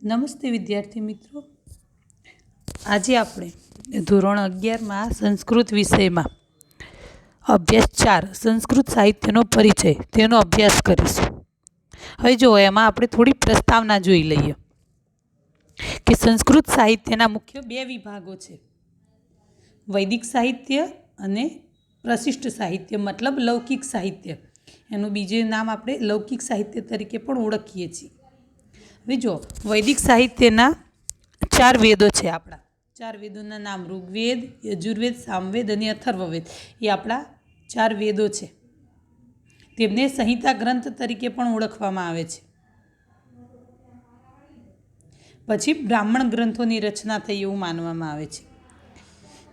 નમસ્તે વિદ્યાર્થી મિત્રો, આજે આપણે ધોરણ 11માં સંસ્કૃત વિષયમાં અભ્યાસ 4 સંસ્કૃત સાહિત્યનો પરિચય તેનો અભ્યાસ કરીશું. હવે જો એમાં આપણે થોડી પ્રસ્તાવના જોઈ લઈએ કે સંસ્કૃત સાહિત્યના મુખ્ય બે વિભાગો છે, વૈદિક સાહિત્ય અને પ્રશિષ્ટ સાહિત્ય, મતલબ લૌકિક સાહિત્ય. એનું બીજું નામ આપણે લૌકિક સાહિત્ય તરીકે પણ ઓળખીએ છીએ. હવે જો વૈદિક સાહિત્યના 4 વેદો છે. આપણા 4 વેદોના નામ ઋગ્વેદ, યજુર્વેદ, સામવેદ અને અથર્વવેદ એ આપણા 4 વેદો છે. તેમને સંહિતા ગ્રંથ તરીકે પણ ઓળખવામાં આવે છે. પછી બ્રાહ્મણ ગ્રંથોની રચના થઈ એવું માનવામાં આવે છે.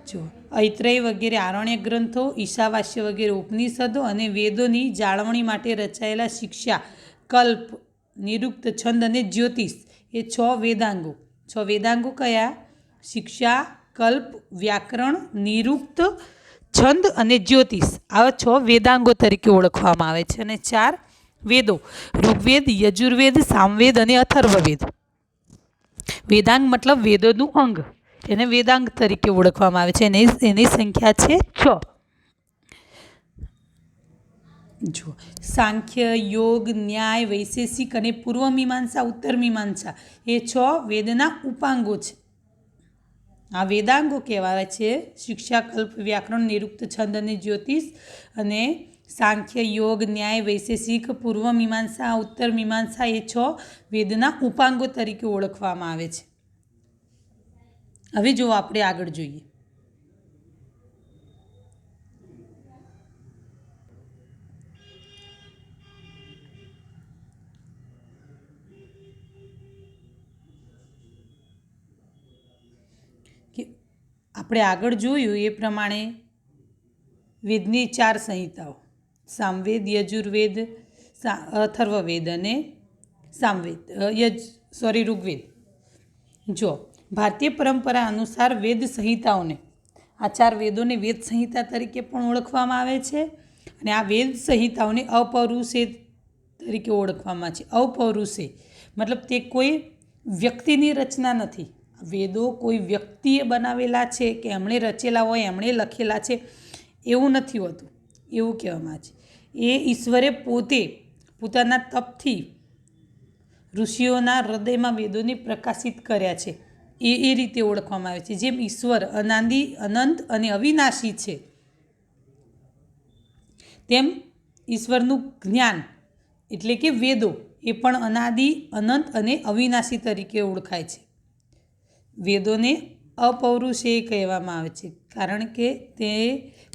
જો ઐત્રેય વગેરે આરણ્ય ગ્રંથો, ઈશાવાસ્ય વગેરે ઉપનિષદો અને વેદોની જાળવણી માટે રચાયેલા શિક્ષા, કલ્પ, નિરુક્ત, છંદ અને જ્યોતિષ એ 6 વેદાંગો. 6 વેદાંગો કયા? શિક્ષા, કલ્પ, વ્યાકરણ, નિરુક્ત, છંદ અને જ્યોતિષ. આવા 6 વેદાંગો તરીકે ઓળખવામાં આવે છે. અને 4 વેદો ઋગ્વેદ, યજુર્વેદ, સામવેદ અને અથર્વવેદ. વેદાંગ મતલબ વેદોનું અંગ, એને વેદાંગ તરીકે ઓળખવામાં આવે છે. એની સંખ્યા છે 6. જો સાંખ્ય, યોગ, ન્યાય, વૈશેષિક અને પૂર્વ મીમાંસા, ઉત્તર મીમાંસા એ 6 વેદના ઉપાંગો છે. આ વેદાંગો કહેવાય છે શિક્ષા, કલ્પ, વ્યાકરણ, નિરુક્ત, છંદ અને જ્યોતિષ. અને સાંખ્ય, યોગ, ન્યાય, વૈશેષિક, પૂર્વ મીમાંસા, ઉત્તર મીમાંસા એ 6 વેદના ઉપાંગો તરીકે ઓળખવામાં આવે છે. હવે જો આપણે આગળ જોઈએ જોયું એ પ્રમાણે વેદની 4 સંહિતાઓ સામવેદ, યજુર્વેદ, અથર્વવેદ અને ઋગ્વેદ. જો ભારતીય પરંપરા અનુસાર વેદ સંહિતાઓને, આ 4 વેદોને વેદ સંહિતા તરીકે પણ ઓળખવામાં આવે છે. અને આ વેદ સંહિતાઓને અપૌરુષે તરીકે ઓળખવામાં આવે છે. અપૌરુષે મતલબ તે કોઈ વ્યક્તિની રચના નથી. વેદો કોઈ વ્યક્તિએ બનાવેલા છે કે એમણે રચેલા હોય, એમણે લખેલા છે એવું નથી હોતું, એવું કહેવામાં આવે છે. એ ઈશ્વરે પોતે પોતાના તપથી ઋષિઓના હૃદયમાં વેદોને પ્રકાશિત કર્યા છે. એ રીતે ઓળખવામાં આવે છે. જેમ ઈશ્વર અનાદિ, અનંત અને અવિનાશી છે, તેમ ઈશ્વરનું જ્ઞાન એટલે કે વેદો એ પણ અનાદિ, અનંત અને અવિનાશી તરીકે ઓળખાય છે. વેદોને અપૌરુષેય કહેવામાં આવે છે કારણ કે તે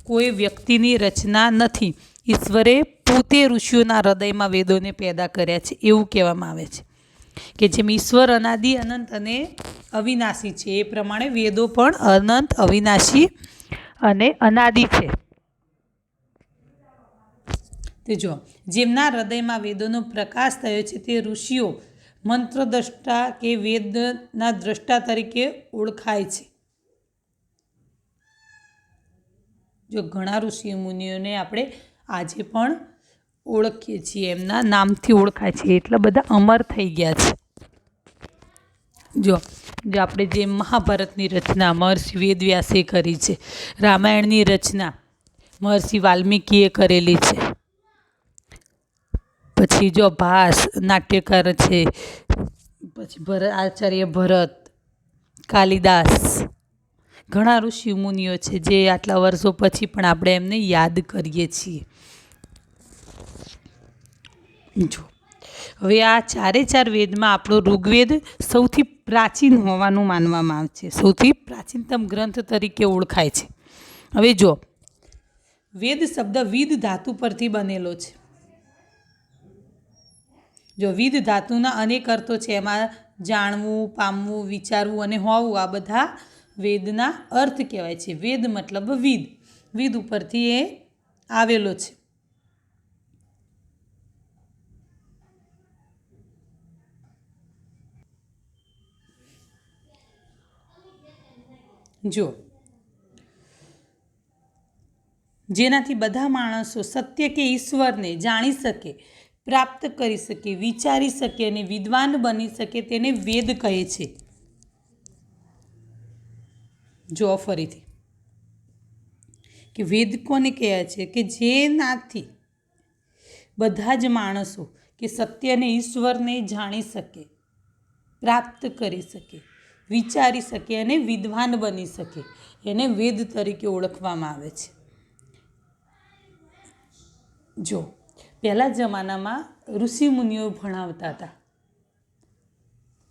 કોઈ વ્યક્તિની રચના નથી. ઈશ્વરે પોતે ઋષિઓના હૃદયમાં વેદોને પેદા કર્યા છે એવું કહેવામાં આવે છે. કે જેમ ઈશ્વર અનાદિ, અનંત અને અવિનાશી છે એ પ્રમાણે વેદો પણ અનંત, અવિનાશી અને અનાદિ છે. તે જો જેમના હૃદયમાં વેદોનો પ્રકાશ થયો છે તે ઋષિઓ મંત્રદ્રષ્ટા કે વેદના દ્રષ્ટા તરીકે ઓળખાય છે. જો ઘણા ઋષિ મુનિઓને આપણે આજે પણ ઓળખીએ છીએ, એમના નામથી ઓળખાય છે, એટલા બધા અમર થઈ ગયા છે. જો આપણે જે મહાભારતની રચના મહર્ષિ વેદવ્યાસે કરી છે, રામાયણની રચના મહર્ષિ વાલ્મીકીએ કરેલી છે. પછી જો ભાસ નાટ્યકાર છે, પછી આચાર્ય ભરત, કાલિદાસ, ઘણા ઋષિ મુનિઓ છે જે આટલા વર્ષો પછી પણ આપણે એમને યાદ કરીએ છીએ. જો હવે આ 4 વેદમાં આપણો ઋગ્વેદ સૌથી પ્રાચીન હોવાનું માનવામાં આવે છે, સૌથી પ્રાચીનતમ ગ્રંથ તરીકે ઓળખાય છે. હવે જો વેદ શબ્દ વિદ ધાતુ પરથી બનેલો છે. જો વિદ ધાતુના અનેક અર્થો છે, એમાં જાણવું, પામવું, વિચારવું અને હોવું આ બધા વેદના અર્થ કહેવાય છે. વેદ મતલબ વિદ, વિદ ઉપરથી એ આવેલો છે. જો જેનાથી બધા માણસો સત્ય કે ઈશ્વરને જાણી શકે, પ્રાપ્ત કરી શકે, વિચારી શકે અને વિદ્વાન બની શકે તેને વેદ કહે છે. જો ફરીથી કે વેદ કોને કહે છે કે જેનાથી બધા જ માણસો કે સત્યને ઈશ્વરને જાણી શકે, પ્રાપ્ત કરી શકે, વિચારી શકે અને વિદ્વાન બની શકે એને વેદ તરીકે ઓળખવામાં આવે છે. જો પહેલા જમાનામાં ઋષિમુનિઓ ભણાવતા હતા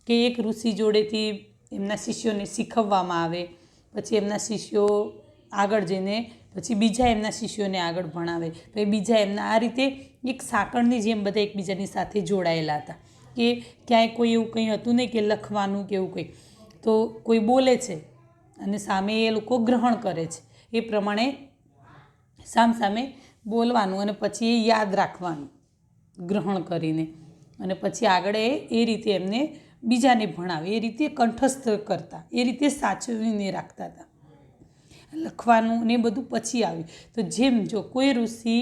કે એક ઋષિ જોડેથી એમના શિષ્યોને શીખવવામાં આવે, પછી એમના શિષ્યો આગળ જઈને પછી બીજા એમના શિષ્યોને આગળ ભણાવે, પછી બીજા એમના, આ રીતે એક સાંકળની જેમ બધા એકબીજાની સાથે જોડાયેલા હતા કે ક્યાંય કોઈ એવું કંઈ હતું નહીં કે લખવાનું કે એવું કંઈ. તો કોઈ બોલે છે અને સામે એ લોકો ગ્રહણ કરે છે, એ પ્રમાણે સામે બોલવાનું અને પછી એ યાદ રાખવાનું ગ્રહણ કરીને, અને પછી આગળ એ રીતે એમને બીજાને ભણાવે, એ રીતે કંઠસ્થ કરતા, એ રીતે સાચવીને રાખતા હતા. લખવાનું ને બધું પછી આવ્યું. તો જેમ જો કોઈ ઋષિ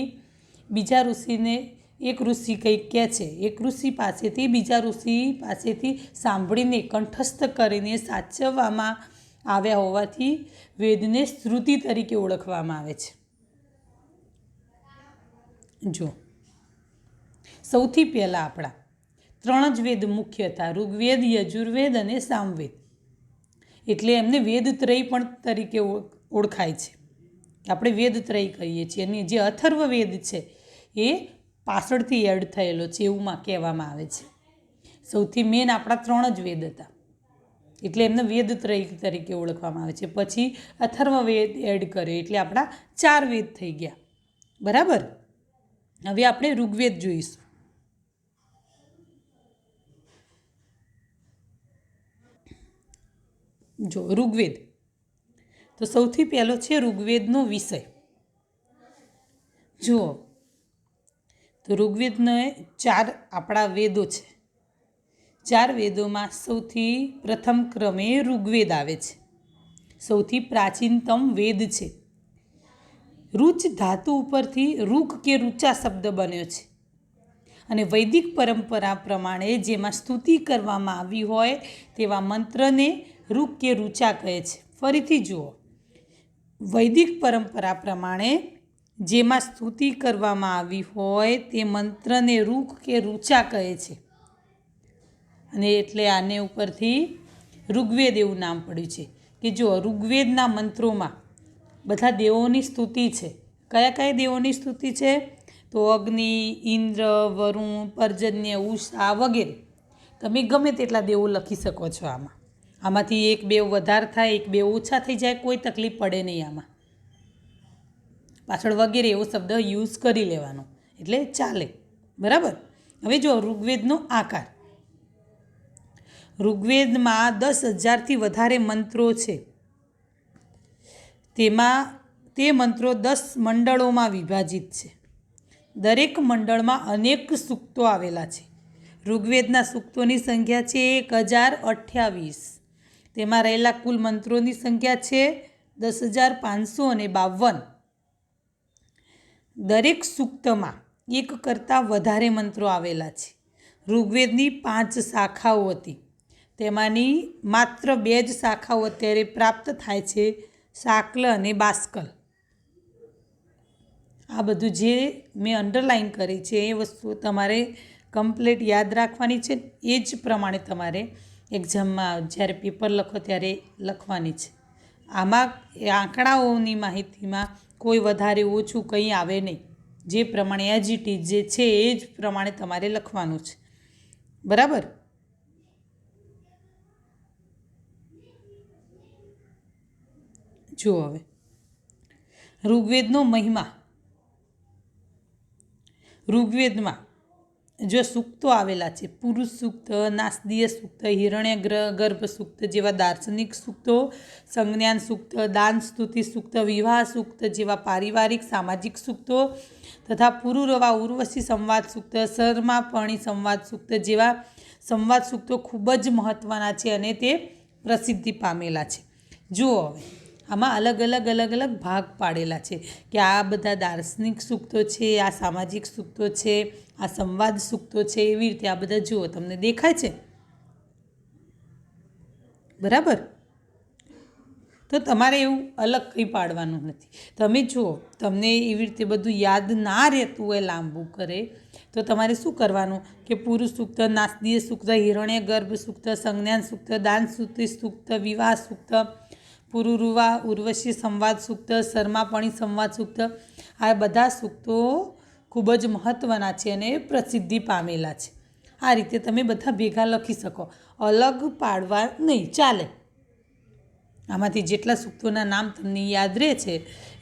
બીજા ઋષિને, એક ઋષિ કંઈક કહે છે, એક ઋષિ પાસેથી બીજા ઋષિ પાસેથી સાંભળીને કંઠસ્થ કરીને સાચવવામાં આવ્યા હોવાથી વેદને શ્રુતિ તરીકે ઓળખવામાં આવે છે. જો સૌથી પહેલાં આપણા 3 જ વેદ મુખ્ય હતા, ઋગ્વેદ, યજુર્વેદ અને સામવેદ. એટલે એમને વેદત્રય પણ તરીકે ઓળખાય છે. આપણે વેદત્રય કહીએ છીએ. અને જે અથર્વવેદ છે એ પાછળથી એડ થયેલો છે એવું કહેવામાં આવે છે. સૌથી મેન આપણા 3 જ વેદ હતા એટલે એમને વેદત્રય તરીકે ઓળખવામાં આવે છે. પછી અથર્વવેદ એડ કર્યો એટલે આપણા 4 વેદ થઈ ગયા. બરાબર. હવે આપણે ઋગ્વેદ જોઈશું. જો ઋગ્વેદ, તો સૌથી પહેલો છે ઋગ્વેદનો વિષય. જુઓ તો ઋગ્વેદનો 4 આપણા વેદો છે. 4 વેદોમાં સૌથી પ્રથમ ક્રમે ઋગ્વેદ આવે છે. સૌથી પ્રાચીનતમ વેદ છે. રુચ ધાતુ ઉપરથી રુક કે રુચા શબ્દ બન્યો છે. અને વૈદિક પરંપરા પ્રમાણે જેમાં સ્તુતિ કરવામાં આવી હોય તેવા મંત્રને રુક કે રુચા કહે છે. ફરીથી જુઓ, વૈદિક પરંપરા પ્રમાણે જેમાં સ્તુતિ કરવામાં આવી હોય તે મંત્રને રુક કે રુચા કહે છે. અને એટલે આને ઉપરથી ઋગ્વેદ એવું નામ પડ્યું છે. કે જો ઋગ્વેદના મંત્રોમાં બધા દેવોની સ્તુતિ છે. કયા કયા દેવોની સ્તુતિ છે? તો અગ્નિ, ઇન્દ્ર, વરુણ, પર્જન્ય, ઉષા વગેરે. તમે ગમે તેટલા દેવો લખી શકો છો. આમાંથી 1-2 વધારે થાય, 1-2 ઓછા થઈ જાય, કોઈ તકલીફ પડે નહીં. આમાં પાછળ વગેરે એવો શબ્દ યુઝ કરી લેવાનો એટલે ચાલે. બરાબર. હવે જો ઋગ્વેદનો આકાર. ઋગ્વેદમાં 10,000થી વધારે મંત્રો છે. તેમાં તે મંત્રો 10 મંડળોમાં વિભાજિત છે. દરેક મંડળમાં અનેક સૂક્તો આવેલા છે. ઋગ્વેદના સૂક્તોની સંખ્યા છે 1028. તેમાં રહેલા કુલ મંત્રોની સંખ્યા છે 10,552. દરેક સૂક્તમાં એક કરતાં વધારે મંત્રો આવેલા છે. ઋગ્વેદની 5 શાખાઓ હતી. તેમાંની માત્ર 2 જ શાખાઓ અત્યારે પ્રાપ્ત થાય છે, શાક્લ અને બાષ્કલ. આ બધું જે મેં અંડરલાઇન કરી છે એ વસ્તુ તમારે કમ્પ્લીટ યાદ રાખવાની છે. એ જ પ્રમાણે તમારે એક્ઝામમાં જ્યારે પેપર લખો ત્યારે લખવાની છે. આમાં આંકડાઓની માહિતીમાં કોઈ વધારે ઓછું કંઈ આવે નહીં. જે પ્રમાણે એજ ઇટ ઇઝ જે છે એ જ પ્રમાણે તમારે લખવાનું છે. બરાબર. જુઓ હવે ઋગ્વેદનો મહિમા. ઋગ્વેદમાં જો સૂક્તો આવેલા છે, પુરુષ સૂક્ત, નાસદીય સૂક્ત, હિરણ્ય ગર્ભ સૂક્ત જેવા દાર્શનિક સૂક્તો, સંજ્ઞાન સૂક્ત, દાન સ્તુતિ સૂક્ત, વિવાહ સૂક્ત જેવા પારિવારિક સામાજિક સૂક્તો તથા પુરુરવા ઉર્વશી સંવાદ સૂક્ત, શર્માપણી સંવાદ સૂક્ત જેવા સંવાદ સૂક્તો ખૂબ જ મહત્ત્વના છે અને તે પ્રસિદ્ધિ પામેલા છે. જુઓ હવે આમાં અલગ અલગ ભાગ પાડેલા છે કે આ બધા દાર્શનિક સૂક્તો છે, આ સામાજિક સૂક્તો છે, આ સંવાદ સૂક્તો છે, એવી રીતે આ બધા જુઓ તમને દેખાય છે, બરાબર. તો તમારે એવું અલગ કંઈ પાડવાનું નથી. તમે જુઓ તમને એવી રીતે બધું યાદ ના રહેતું હોય લાંબુ કરે તો તમારે શું કરવાનું કે પુરુષ સૂક્ત, નાસદીય સૂક્ત, હિરણ્ય ગર્ભ સૂક્ત, સંજ્ઞાન સૂક્ત, દાન સ્તુતિ સૂક્ત, વિવાહ સૂક્ત, પુરુરુવા ઉર્વશી સંવાદ સૂક્ત, શર્માપણી સંવાદ સૂક્ત, આ બધા સૂક્તો ખૂબ જ મહત્ત્વના છે અને પ્રસિદ્ધિ પામેલા છે. આ રીતે તમે બધા ભેગા લખી શકો, અલગ પાડવા નહીં ચાલે. આમાંથી જેટલા સૂક્તોના નામ તમને યાદ રહે છે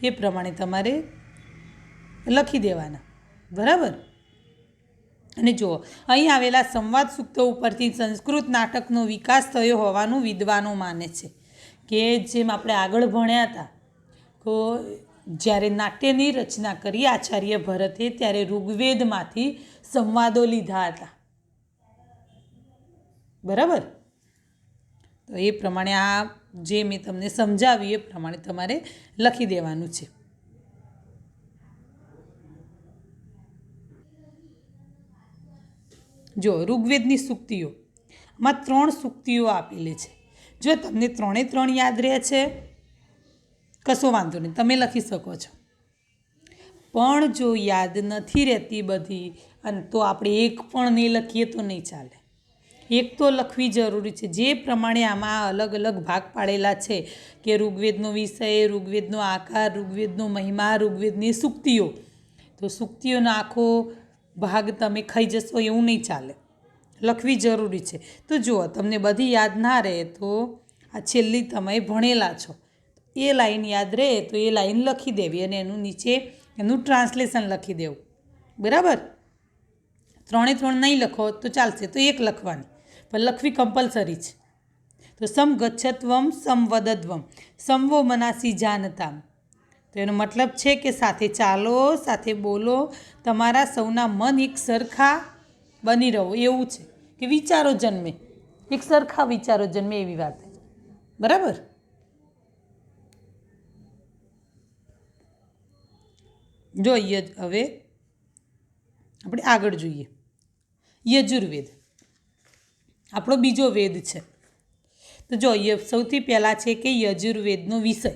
એ પ્રમાણે તમારે લખી દેવાના, બરાબર. અને જુઓ અહીં આવેલા સંવાદ સૂક્તો ઉપરથી સંસ્કૃત નાટકનો વિકાસ થયો હોવાનું વિદ્વાનો માને છે કે જેમ આપણે આગળ ભણ્યા હતા તો જ્યારે નાટ્યની રચના કરી આચાર્ય ભરતે ત્યારે ઋગ્વેદમાંથી સંવાદો લીધા હતા, બરાબર. તો એ પ્રમાણે આ જે મેં તમને સમજાવ્યું એ પ્રમાણે તમારે લખી દેવાનું છે. જો ઋગ્વેદની સૂક્તિઓ, આમાં 3 સૂક્તિઓ આપેલી છે. જો તમને 3 યાદ રહે છે કશો વાંધો નહીં, તમે લખી શકો છો. પણ જો યાદ નથી રહેતી બધી અને તો આપણે એક પણ નહીં લખીએ તો નહીં ચાલે. એક તો લખવી જરૂરી છે. જે પ્રમાણે આમાં અલગ અલગ ભાગ પાડેલા છે કે ઋગ્વેદનો વિષય, ઋગ્વેદનો આકાર, ઋગ્વેદનો મહિમા, ઋગ્વેદની સૂક્તિઓ, તો સૂક્તિઓનો આખો ભાગ તમે ખાઈ જશો એવું નહીં ચાલે, લખવી જરૂરી છે. તો જુઓ તમને બધી યાદ ના રહે તો આ છેલ્લી તમે ભણેલા છો એ લાઈન યાદ રહે તો એ લાઈન લખી દેવી અને એનું નીચે એનું ટ્રાન્સલેશન લખી દેવું, બરાબર. 3 નહીં લખો તો ચાલશે, તો એક લખવાની, પણ લખવી કમ્પલસરી છે. તો સમ ગચ્છત્વમ સંવદત્વમ સંવો મનાસી જાનતામ, તો એનો મતલબ છે કે સાથે ચાલો, સાથે બોલો, તમારા સૌના મન એક સરખા બની રહો, એવું છે કે વિચારો જન્મે, એક સરખા વિચારો જન્મે એવી વાત છે, બરાબર. જોઈએ હવે આપણે આગળ જોઈએ. યજુર્વેદ આપણો બીજો વેદ છે. તો જો સૌથી પહેલાં છે કે યજુર્વેદનો વિષય.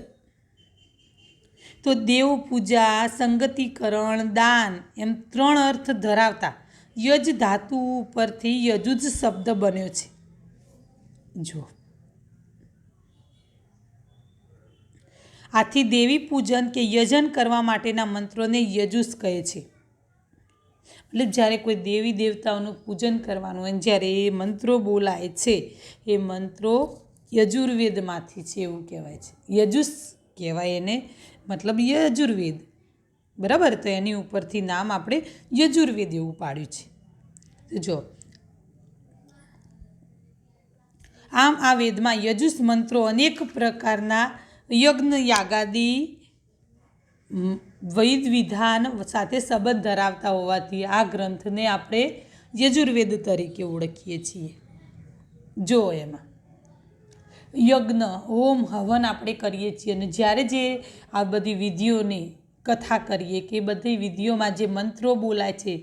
તો દેવ પૂજા, સંગતિકરણ, દાન એમ 3 અર્થ ધરાવતા યજ ધાતુ ઉપરથી યજુજ શબ્દ બન્યો છે. જો આથી દેવી પૂજન કે યજન કરવા માટેના મંત્રોને યજુષ કહે છે. એટલે જ્યારે કોઈ દેવી દેવતાઓનું પૂજન કરવાનું હોય જ્યારે એ મંત્રો બોલાય છે એ મંત્રો યજુર્વેદમાંથી છે એવું કહેવાય છે. યજુષ કહેવાય એને, મતલબ યજુર્વેદ, બરાબર. તો એની ઉપરથી નામ આપણે યજુર્વેદ એવું પાડ્યું છે. જો આમ આ વેદમાં યજુષ મંત્રો અનેક પ્રકારના યજ્ઞ યાગાદી વૈદ વિધાન સાથે સંબંધ ધરાવતા હોવાથી આ ગ્રંથને આપણે યજુર્વેદ તરીકે ઓળખીએ છીએ. જો એમાં યજ્ઞ, હોમ, હવન આપણે કરીએ છીએ અને જ્યારે જે આ બધી વિધિઓની કથા કરીએ કે બધી વિધિઓમાં જે મંત્રો બોલાય છે,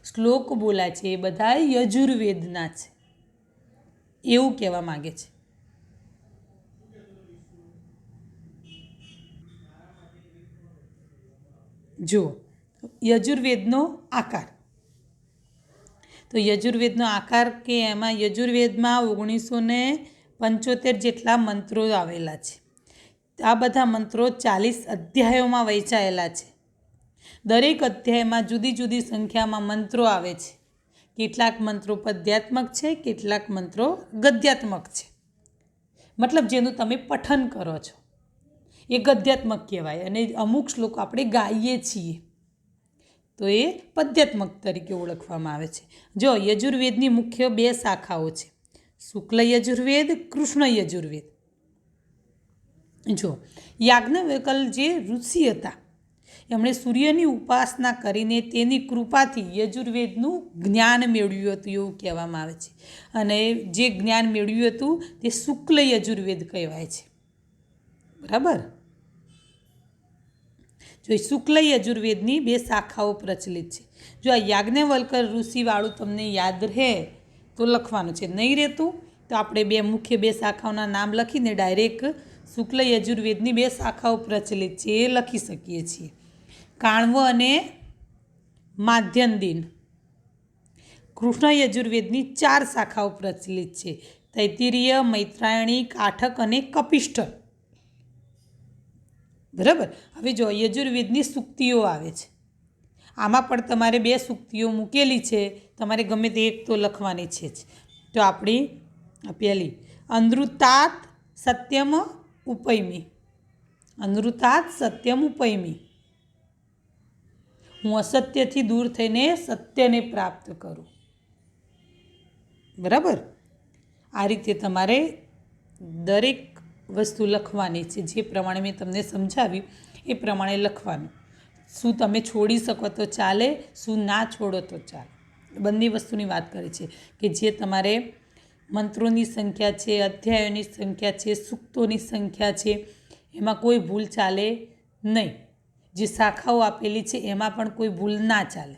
શ્લોક બોલાય છે, એ બધા યજુર્વેદના છે એવું કહેવા માગે છે. જુઓ યજુર્વેદનો આકાર. તો યજુર્વેદનો આકાર કે એમાં યજુર્વેદમાં 1975 જેટલા મંત્રો આવેલા છે. આ બધા મંત્રો 40 અધ્યાયોમાં વહેંચાયેલા છે. દરેક અધ્યાયમાં જુદી જુદી સંખ્યામાં મંત્રો આવે છે. કેટલાક મંત્રો પદ્યાત્મક છે, કેટલાક મંત્રો ગદ્યાત્મક છે. મતલબ જેનું તમે પઠન કરો છો એ ગદ્યાત્મક કહેવાય અને અમુક શ્લોક આપણે ગાઈએ છીએ તો એ પદ્યાત્મક તરીકે ઓળખવામાં આવે છે. જો યજુર્વેદની મુખ્ય 2 શાખાઓ છે, શુક્લ યજુર્વેદ, કૃષ્ણ યજુર્વેદ. જો યાજ્ઞવલ્ક્ય જે ઋષિ હતા એમણે સૂર્યની ઉપાસના કરીને તેની કૃપાથી યજુર્વેદનું જ્ઞાન મેળવ્યું હતું એવું કહેવામાં આવે છે. અને જે જ્ઞાન મેળવ્યું હતું તે શુક્લ યજુર્વેદ કહેવાય છે, બરાબર. જો શુક્લ યજુર્વેદની 2 શાખાઓ પ્રચલિત છે. જો આ યાજ્ઞવલ્કર ઋષિવાળું તમને યાદ રહે તો લખવાનું છે, નહીં રહેતું તો આપણે મુખ્ય 2 શાખાઓના નામ લખીને ડાયરેક્ટ શુક્લ યજુર્વેદની 2 શાખાઓ પ્રચલિત છે એ લખી શકીએ છીએ. કાણવ અને માધ્યન્દિન. કૃષ્ણ યજુર્વેદની 4 શાખાઓ પ્રચલિત છે, તૈત્તિરીય, મૈત્રાયણી, કાઠક અને કપિષ્ઠ. બરાબર. હવે જો યજુર્વેદની સૂક્તિઓ આવે છે, આમાં પણ તમારે 2 સૂક્તિઓ મૂકેલી છે, તમારે ગમે તે એક તો લખવાની છે જ. તો આપણી પહેલી અનૃતાત સત્યમ ઉપૈમી. અનૃતાત સત્યમ ઉપૈમી, હું અસત્યથી દૂર થઈને સત્યને પ્રાપ્ત કરું. બરાબર. આ રીતે તમારે દરેક વસ્તુ લખવાની છે, જે પ્રમાણે મેં તમને સમજાવ્યું એ પ્રમાણે લખવાનું. શું તમે છોડી શકો તો ચાલે, શું ના છોડો તો ચાલે, બંને વસ્તુની વાત કરે છે કે જે તમારે મંત્રોની સંખ્યા છે, અધ્યાયોની સંખ્યા છે, સૂક્તોની સંખ્યા છે, એમાં કોઈ ભૂલ ચાલે નહીં. જે શાખાઓ આપેલી છે એમાં પણ કોઈ ભૂલ ના ચાલે.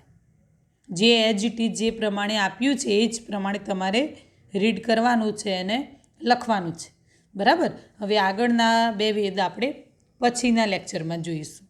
જે એજ ઇટ ઇઝ જે પ્રમાણે આપ્યું છે એ જ પ્રમાણે તમારે રીડ કરવાનું છે અને લખવાનું છે. બરાબર. હવે આગળના 2 વેદ આપણે પછીના લેક્ચરમાં જોઈશું.